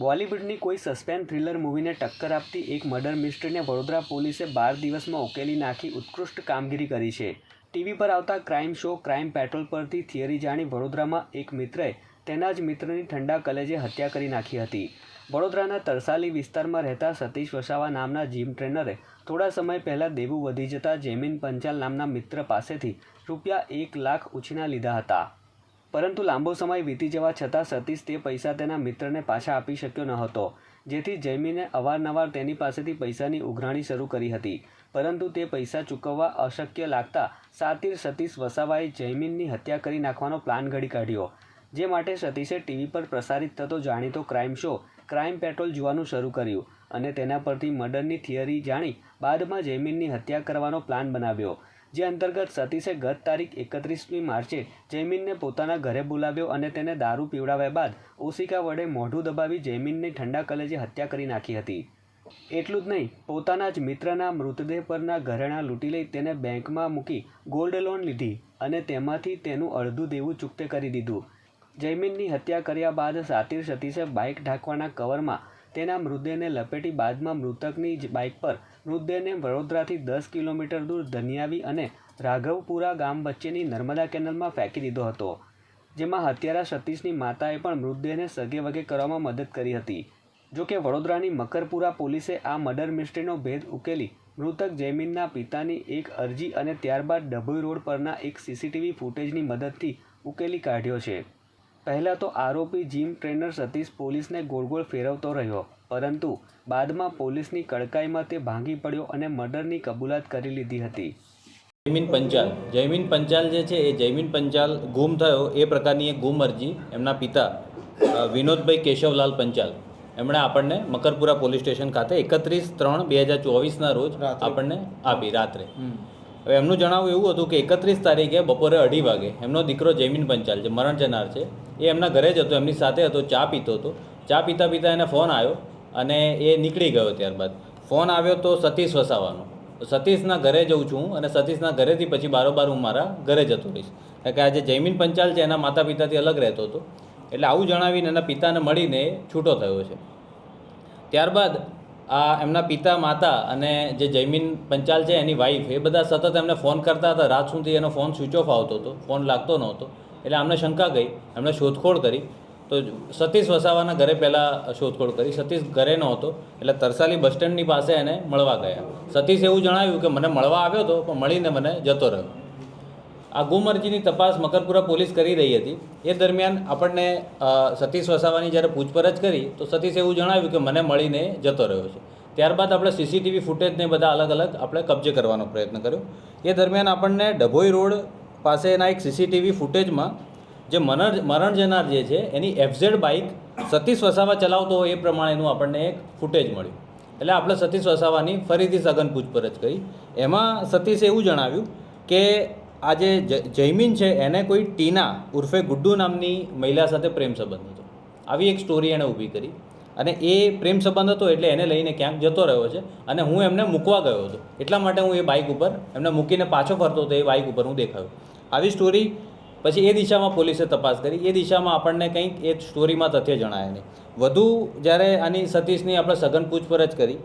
બોલિવૂડની કોઈ suspense thriller મૂવીને ટક્કર આપતી એક મર્ડર મિસ્ટ્રીને વડોદરા પોલીસે 12 દિવસમાં ઉકેલી નાખી ઉત્કૃષ્ટ કામગીરી કરી છે। ટીવી પર આવતા ક્રાઇમ શો ક્રાઇમ પેટ્રોલ પરથી થિયરી જાણી વડોદરામાં એક મિત્રએ તેના જ મિત્રની ઠંડા કલેજે હત્યા કરી નાખી હતી। વડોદરાના તરસાલી વિસ્તારમાં રહેતા સતીશ વસાવા નામના જીમ ટ્રેનરે થોડા સમય પહેલાં દેવું વધી જતાં જૈમિન પંચાલ નામના મિત્ર પાસેથી રૂપિયા 1 લાખ ઉછીના લીધા હતા, પરંતુ લાંબો સમય વીતી જવા છતાં સતીશ તે પૈસા તેના મિત્રને પાછા આપી શક્યો ન હતો, જેથી જૈમિને અવારનવાર તેની પાસેથી પૈસાની ઉઘરાણી શરૂ કરી હતી, પરંતુ તે પૈસા ચૂકવવા અશક્ય લાગતા શાતિર સતીશ વસાવાએ જૈમિનની હત્યા કરી નાખવાનો પ્લાન ઘડી કાઢ્યો, જે માટે સતીશે ટીવી પર પ્રસારિત થતો જાણીતો ક્રાઇમ શો ક્રાઇમ પેટ્રોલ જોવાનું શરૂ કર્યું અને તેના પરથી મર્ડરની થિયરી જાણી બાદમાં જૈમિનની હત્યા કરવાનો પ્લાન બનાવ્યો, જે અંતર્ગત સતીશે ગત તારીખ 31મી માર્ચે જૈમિનને પોતાના ઘરે બોલાવ્યો અને તેને દારૂ પીવડાવ્યા બાદ ઓશિકા વડે મોઢું દબાવી જૈમિનની ઠંડા કલેજે હત્યા કરી નાખી હતી। એટલું જ નહીં, પોતાના જ મિત્રના મૃતદેહ પરના ઘરેણાં લૂંટી લઈ તેને બેંકમાં મૂકી ગોલ્ડ લોન લીધી અને તેમાંથી તેનું અડધું દેવું ચૂકતે કરી દીધું। જૈમિનની હત્યા કર્યા બાદ શાતિર સતીશે બાઇક ઢાંકવાના કવરમાં તેના મૃતદેહને લપેટી બાદમાં મૃતકની જ બાઇક પર મૃતદેહને વડોદરાથી 10 કિલોમીટર દૂર ધનિયાવી અને રાઘવપુરા ગામ વચ્ચેની નર્મદા કેનાલમાં ફેંકી દીધો હતો, જેમાં હત્યારા સતીશની માતાએ પણ મૃતદેહને સગે વગે કરવામાં મદદ કરી હતી। જોકે વડોદરાની મકરપુરા પોલીસે આ મર્ડર મિસ્ટ્રીનો ભેદ ઉકેલી મૃતક જૈમિનના પિતાની એક અરજી અને ત્યારબાદ ડભોઈ રોડ પરના એક સીસીટીવી ફૂટેજની મદદથી ઉકેલી કાઢ્યો છે। પહેલાં તો આરોપી જીમ ટ્રેનર સતીશ પોલીસને ગોળ ગોળ ફેરવતો રહ્યો, પરંતુ બાદમાં પોલીસની કડકાઈમાં તે ભાંગી પડ્યો અને મર્ડરની કબૂલાત કરી લીધી હતી। જૈમિન પંચાલ જે છે એ જૈમિન પંચાલ ગુમ થયો એ પ્રકારની એક ગુમ અરજી એમના પિતા વિનોદભાઈ કેશવલાલ પંચાલ એમણે આપણને મકરપુરા પોલીસ સ્ટેશન ખાતે 31/3/2024ના રોજ આપણને આપી રાત્રે। હવે એમનું જણાવવું એવું હતું કે 31 તારીખે બપોરે 2:30 વાગે એમનો દીકરો જૈમિન પંચાલ જે મરણ જનાર છે એ એમના ઘરે જ હતો, એમની સાથે હતો, ચા પીતો હતો। ચા પીતા પીતા એને ફોન આવ્યો અને એ નીકળી ગયો। ત્યારબાદ ફોન આવ્યો તો સતીશ વસાવાનો, સતીશના ઘરે જઉં છું અને સતીશના ઘરેથી પછી બારોબાર હું મારા ઘરે જતો રહીશ, કે આજે જૈમિન પંચાલ છે એના માતા પિતાથી અલગ રહેતો હતો, એટલે આવું જણાવીને એના પિતાને મળીને છૂટો થયો છે। ત્યારબાદ આ એમના પિતા માતા અને જે જૈમિન પંચાલ છે એની વાઈફ એ બધા સતત એમને ફોન કરતા હતા, રાત સુધી એનો ફોન સ્વિચ ઓફ આવતો હતો, ફોન લાગતો નહોતો, એટલે અમને શંકા ગઈ, એમણે શોધખોળ કરી તો સતીશ વસાવાના ઘરે પહેલાં શોધખોળ કરી, સતીશ ઘરે નહોતો એટલે તરસાલી બસ સ્ટેન્ડની પાસે એને મળવા ગયા। સતીશ એવું જણાવ્યું કે મને મળવા આવ્યો હતો પણ મળીને મને જતો રહ્યો। આ ગુમ અરજીની તપાસ મકરપુરા પોલીસ કરી રહી હતી, એ દરમિયાન આપણને સતીશ વસાવાની જ્યારે પૂછપરછ કરી તો સતીશ એવું જણાવ્યું કે મને મળીને જતો રહ્યો છે। ત્યારબાદ આપણે સીસીટીવી ફૂટેજને બધા અલગ અલગ આપણે કબજે કરવાનો પ્રયત્ન કર્યો। એ દરમિયાન આપણને ડભોઈ રોડ પાસેના એક સીસીટીવી ફૂટેજમાં જે મરણ જનાર જે છે એની FZ બાઇક સતીશ વસાવા ચલાવતો હોય એ પ્રમાણેનું આપણને એક ફૂટેજ મળ્યું, એટલે આપણે સતીશ વસાવાની ફરીથી સઘન પૂછપરછ કરી। એમાં સતીશે એવું જણાવ્યું કે આ જે જૈમિન છે એને કોઈ ટીના ઉર્ફે ગુડ્ડુ નામની મહિલા સાથે પ્રેમ સંબંધ હતો, આવી એક સ્ટોરી એણે ઊભી કરી અને એ પ્રેમ સંબંધ હતો એટલે એને લઈને ક્યાંક જતો રહ્યો છે અને હું એમને મૂકવા ગયો હતો, એટલા માટે હું એ બાઇક ઉપર એમને મૂકીને પાછો ફરતો હતો, એ બાઇક ઉપર હું દેખાયો। આવી સ્ટોરી પછી એ દિશામાં પોલીસે તપાસ કરી, એ દિશામાં આપણને કંઈક એ સ્ટોરીમાં તથ્ય જણાયા નહીં। વધુ જ્યારે આની સતીશની આપણે સઘન પૂછપરછ કરી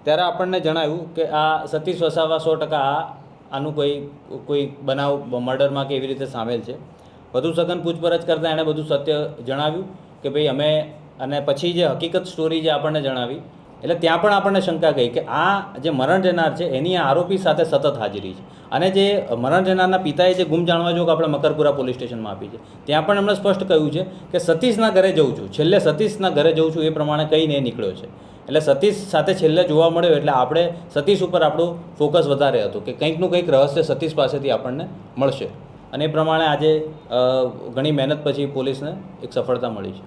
ત્યારે આપણને જણાવ્યું કે આ સતીશ વસાવા 100% આનું કોઈ બનાવ મર્ડરમાં કે એવી રીતે સામેલ છે। વધુ સઘન પૂછપરછ કરતાં એણે બધું સત્ય જણાવ્યું કે ભાઈ અમે, અને પછી જે હકીકત સ્ટોરી જે આપણને જણાવી એટલે ત્યાં પણ આપણને શંકા ગઈ કે આ જે મરણ જનાર છે એની આ આરોપી સાથે સતત હાજરી છે, અને જે મરણ જનારના પિતાએ જે ગુમ જાણવા જોગ આપણે મકરપુરા પોલીસ સ્ટેશનમાં આપી છે ત્યાં પણ એમણે સ્પષ્ટ કહ્યું છે કે સતીશના ઘરે જઉં છું, છેલ્લે સતીશના ઘરે જઉં છું એ પ્રમાણે કહીને નીકળ્યો છે, એટલે સતીશ સાથે છેલ્લે જોવા મળ્યો એટલે આપણે સતીશ ઉપર આપણું ફોકસ વધારે હતું કે કંઈકનું કંઈક રહસ્ય સતીશ પાસેથી આપણને મળશે, અને એ પ્રમાણે આજે ઘણી મહેનત પછી પોલીસને એક સફળતા મળી છે।